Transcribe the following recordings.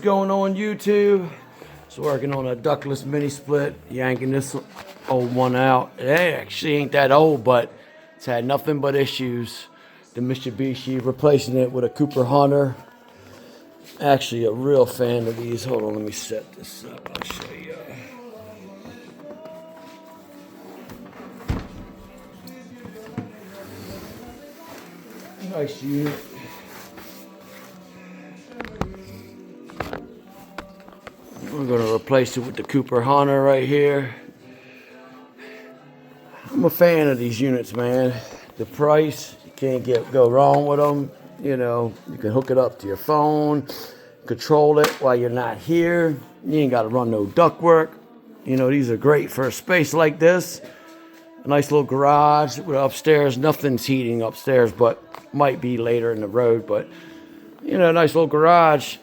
What's going on, YouTube? It's working on a ductless mini split, yanking this old one out. It actually ain't that old, but it's had nothing but issues. The Mitsubishi, replacing it with a Cooper Hunter. Actually a real fan of these. Hold on, let me set this up. I'll show you. Nice unit. We're going to replace it with the Cooper Hunter right here. I'm a fan of these units, man. The price, you can't go wrong with them. You know, you can hook it up to your phone, control it while you're not here. You ain't got to run no ductwork. You know, these are great for a space like this. A nice little garage with upstairs. Nothing's heating upstairs, but might be later in the road. But, you know, a nice little garage.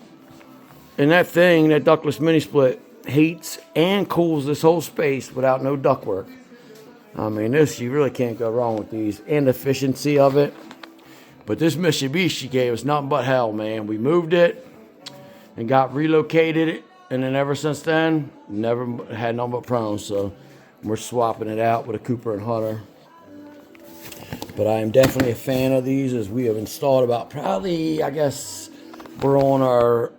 And that thing, that ductless mini split, heats and cools this whole space without no ductwork. I mean, this, you really can't go wrong with these. And the efficiency of it. But this Mitsubishi gave us nothing but hell, man. We moved it and got relocated. And then ever since then, never had nothing but problems. So we're swapping it out with a Cooper and Hunter. But I am definitely a fan of these, as we have installed about probably, I guess, we're on our,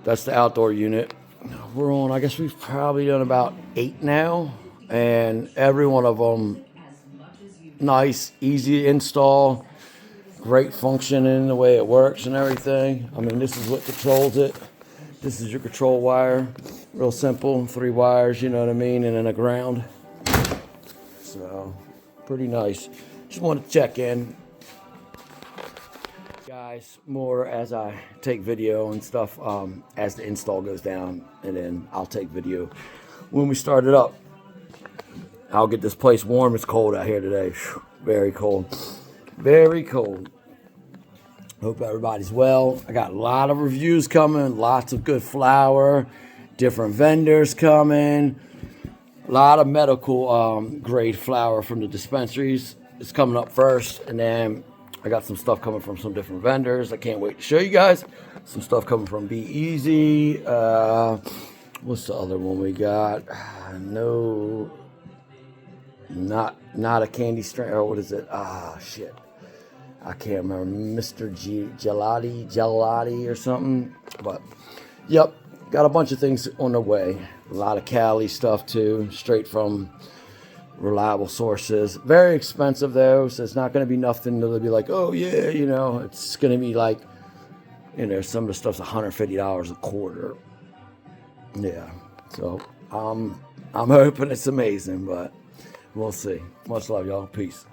that's the outdoor unit. We're on, I guess we've probably done about 8 now. And every one of them, nice, easy to install. Great function in the way it works and everything. I mean, this is what controls it. This is your control wire. Real simple, 3 wires, you know what I mean, and then a ground. So, pretty nice. Just wanted to check in. Guys, more as I take video and stuff as the install goes down, and then I'll take video when we start it up. I'll get this place warm. It's cold out here today. Very cold. Very cold. Hope everybody's well. I got a lot of reviews coming. Lots of good flour. Different vendors coming. A lot of medical grade flour from the dispensaries. It's coming up first. And then I got some stuff coming from some different vendors. I can't wait to show you guys. Some stuff coming from Be Easy. What's the other one we got? No. Not a candy strain, or what is it? Shit. I can't remember. Mr. Gelati or something. But, yep. Got a bunch of things on the way. A lot of Cali stuff, too. Straight from reliable sources. Very expensive, though. So it's not going to be nothing that'll be like, oh, yeah, you know. It's going to be like, you know, some of the stuff's $150 a quarter. Yeah. So, I'm hoping it's amazing, but we'll see. Much love, y'all. Peace.